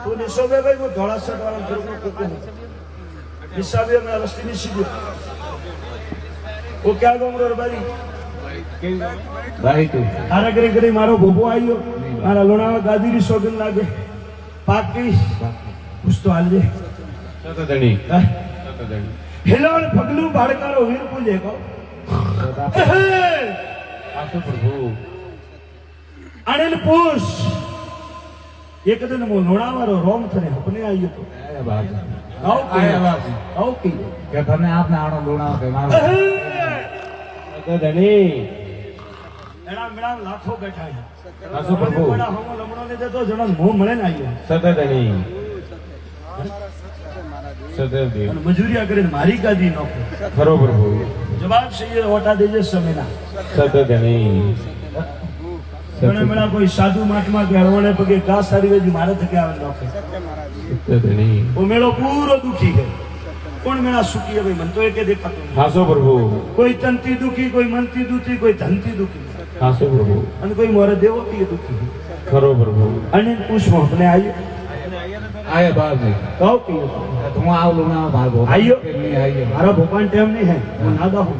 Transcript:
तू निशोबे भाई वो धोड़ा शर्ट वाला ग्रुप में कुत्ते हैं निशाबे में रस्ती नहीं सीधी वो क्या गम रो बारी भाई तू तारा करे करे मारो भोपो आयो मारा लोणावा गादी री सोगन लागे पाकी कुछ तो आल जे सतदणी हिलोण पगलू भाड़कारो वीर पूजे को आसु प्रभु अनिल पूछ एक दिन मो लोणावारो रोम थने अपने आयो तो आया बाप आया बाप आओ की के तने आपने आणो लोणाव के मारो सतदणी एना मेरा लाखों बैठा है आसु प्रभु बड़ा हम लमणो ने देतो जणो मुंह मळे न आयो सतदणी सतदणी અને મજૂરિયા કરીને મારી ગાદી નોખો खरो प्रभु જવાબ છે એ ઓટા દેજે સમયના सतदणी ઘણા મેળા કોઈ સાધુ મહાત્મા કે હળવણે પગે ઘા સારી વેજી મારે થકે આવે નોખે सतदणी वो मेलो पूरो दुखी है कौन मेरा सुखी है भाई मन तो एक देखा तो आसु प्रभु कोई तंती दुखी कोई मनती दुखी कोई धनती दुखी आसु प्रभु અને કોઈ મોરે દેવો की दुखी है खरो प्रभु અને પુષ્પ अपने आयो आया बाप जी कहो की तुम आओ लोणाव भागो आयो नहीं आइए मारा भोपान टाइम नहीं है वो नागा हूँ